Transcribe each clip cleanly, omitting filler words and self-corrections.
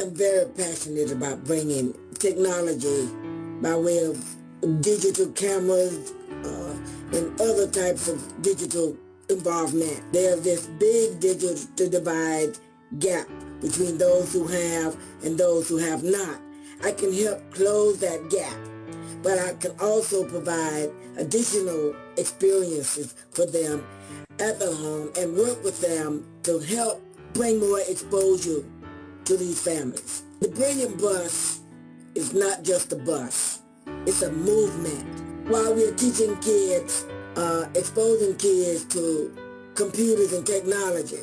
am very passionate about bringing technology by way of digital cameras and other types of digital involvement. There's this big digital divide gap between those who have and those who have not. I can help close that gap, but I can also provide additional experiences for them at the home and work with them to help bring more exposure to these families. The Brilliant Bus is not just a bus, it's a movement. While we're teaching kids, exposing kids to computers and technology,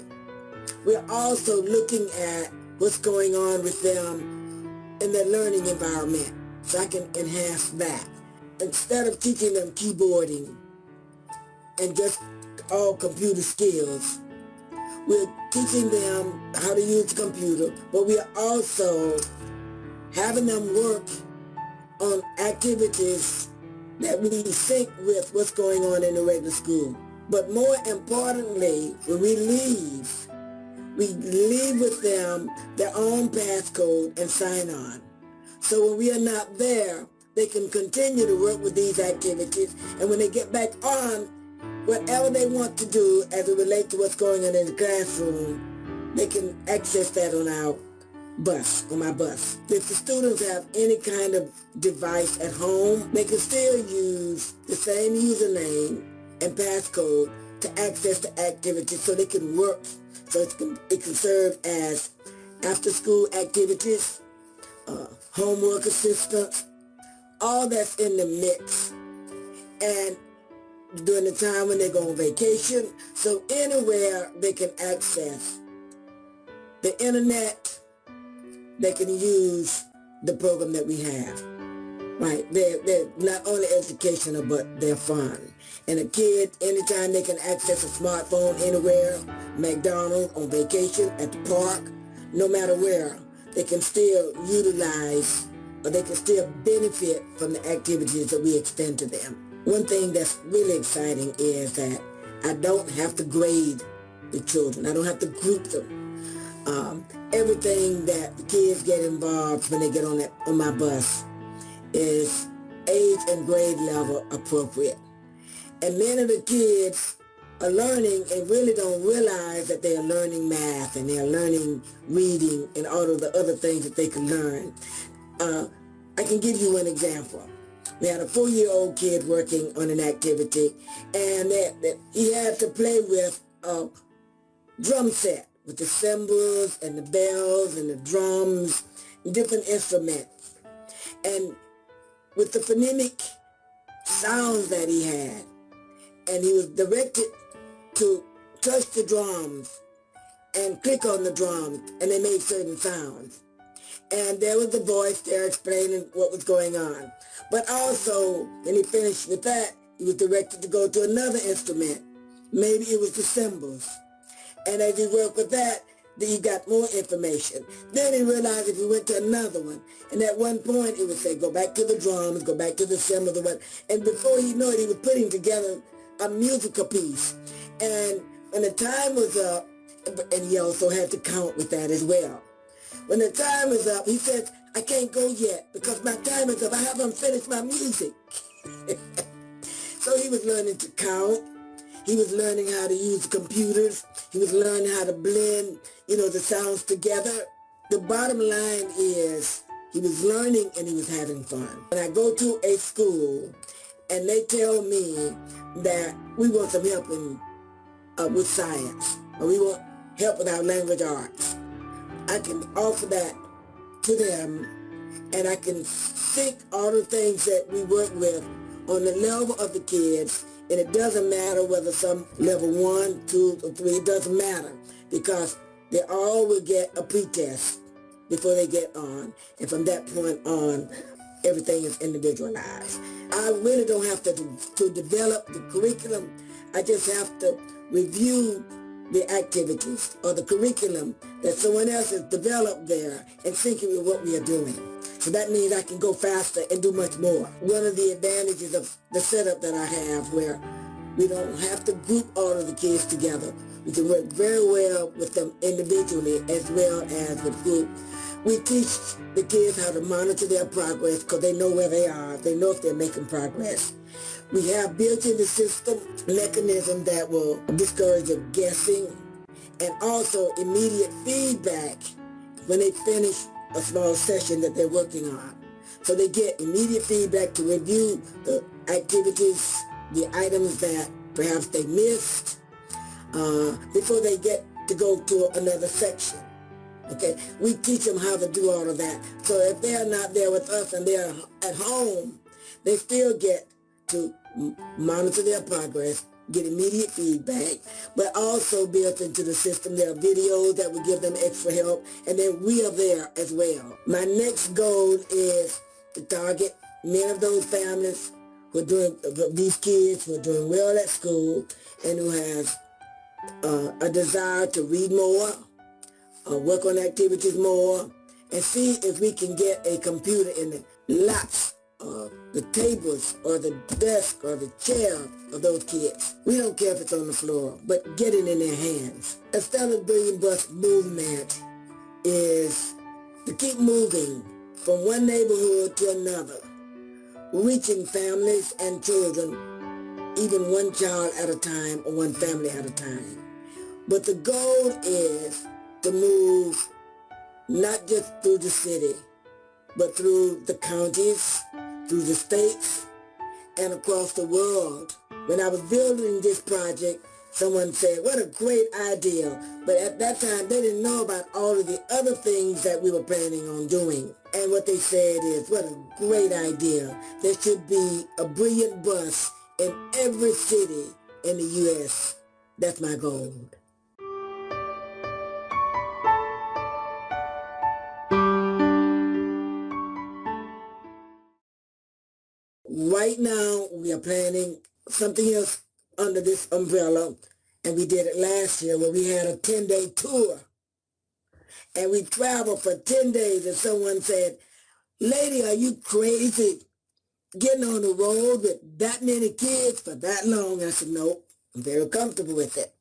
we're also looking at what's going on with them in their learning environment, so I can enhance that. Instead of teaching them keyboarding and just all computer skills, we're teaching them how to use the computer, but we're also having them work on activities that we sync with what's going on in the regular school. But more importantly, when we leave with them their own passcode and sign on. So when we are not there, they can continue to work with these activities, and when they get back on, whatever they want to do as it relates to what's going on in the classroom, they can access that on our bus, on my bus. If the students have any kind of device at home, they can still use the same username and passcode to access the activities so they can work, so it can serve as after-school activities, homework assistance, all that's in the mix. And during the time when they go on vacation, so anywhere they can access the internet, they can use the program that we have. Right, they're not only educational, but they're fun. And a kid, anytime they can access a smartphone anywhere, McDonald's, on vacation, at the park, no matter where, they can still utilize, or they can still benefit from the activities that we extend to them. One thing that's really exciting is that I don't have to grade the children. I don't have to group them. Everything that the kids get involved when they get on my bus is age and grade level appropriate. And many of the kids are learning and really don't realize that they are learning math and they're learning reading and all of the other things that they can learn. I can give you one example. We had a 4-year-old kid working on an activity, and he had to play with a drum set with the cymbals and the bells and the drums, different instruments. And with the phonemic sounds that he had, and he was directed to touch the drums and click on the drums, and they made certain sounds. And there was the voice there explaining what was going on. But also, when he finished with that, he was directed to go to another instrument. Maybe it was the cymbals. And as he worked with that, then he got more information. Then he realized if he went to another one, and at one point it would say, go back to the drums, go back to the cymbals, and before he knew it, he was putting together a musical piece. And when the time was up, and he also had to count with that as well. When the time is up, he says, I can't go yet because my time is up. I haven't finished my music. So he was learning to count. He was learning how to use computers. He was learning how to blend, the sounds together. The bottom line is he was learning and he was having fun. When I go to a school and they tell me that we want some help with science, or we want help with our language arts, I can offer that to them, and I can sync all the things that we work with on the level of the kids, and it doesn't matter whether some level 1, 2, or 3, it doesn't matter, because they all will get a pretest before they get on, and from that point on, everything is individualized. I really don't have to develop the curriculum. I just have to review the activities or the curriculum that someone else has developed there and sync it with what we are doing. So that means I can go faster and do much more. One of the advantages of the setup that I have, where We don't have to group all of the kids together. We can work very well with them individually as well as with group. We teach the kids how to monitor their progress because they know where they are. They know if they're making progress. We have built in the system mechanism that will discourage of guessing and also immediate feedback when they finish a small session that they're working on. So they get immediate feedback to review the activities, the items that perhaps they missed before they get to go to another section. Okay, we teach them how to do all of that. So if they're not there with us and they're at home, they still get to monitor their progress, get immediate feedback, but also built into the system there are videos that will give them extra help, and then we are there as well. My next goal is to target many of those families who are doing, these kids who are doing well at school and who has a desire to read more, work on activities more, and see if we can get a computer in the laps of the tables or the desk or the chair of those kids. We don't care if it's on the floor, but get it in their hands. Estella's Brilliant Bus movement is to keep moving from one neighborhood to another, reaching families and children, even one child at a time or one family at a time. But the goal is to move not just through the city, but through the counties, through the states, and across the world. When I was building this project, someone said, what a great idea. But at that time, they didn't know about all of the other things that we were planning on doing. And what they said is, what a great idea. There should be a brilliant bus in every city in the U.S. That's my goal. Right now, we are planning something else under this umbrella, and we did it last year where we had a 10-day tour. And we traveled for 10 days, and someone said, lady, are you crazy getting on the road with that many kids for that long? I said, nope, I'm very comfortable with it.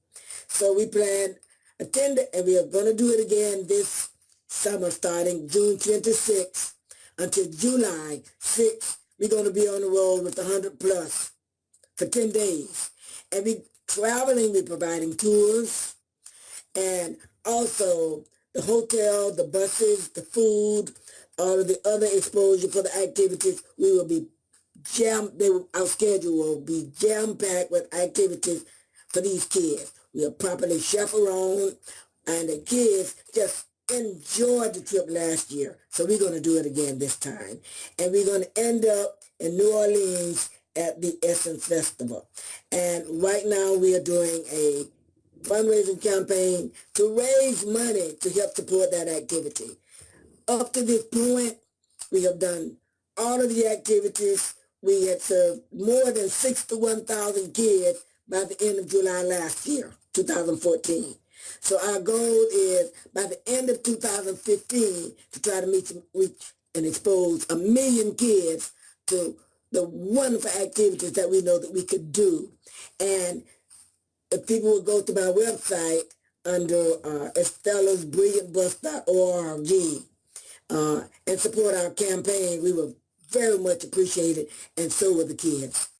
So we planned a 10-day, and we are going to do it again this summer starting June 26th until July 6th. We're going to be on the road with 100 plus for 10 days. And we traveling, we're providing tours, and also the hotel, the buses, the food, all of the other exposure for the activities. We will be our schedule will be jam-packed with activities for these kids. We are properly chaperoned, and the kids just enjoyed the trip last year. So we're going to do it again this time. And we're going to end up in New Orleans at the Essence Festival. And right now we are doing a fundraising campaign to raise money to help support that activity. Up to this point, we have done all of the activities. We had served more than 61,000 kids by the end of July last year, 2014. So our goal is by the end of 2015 to try to reach and expose 1 million kids to the wonderful activities that we know that we could do. And if people would go to my website under estellasbrilliantbus.org and support our campaign, we will very much appreciate it, and so will the kids.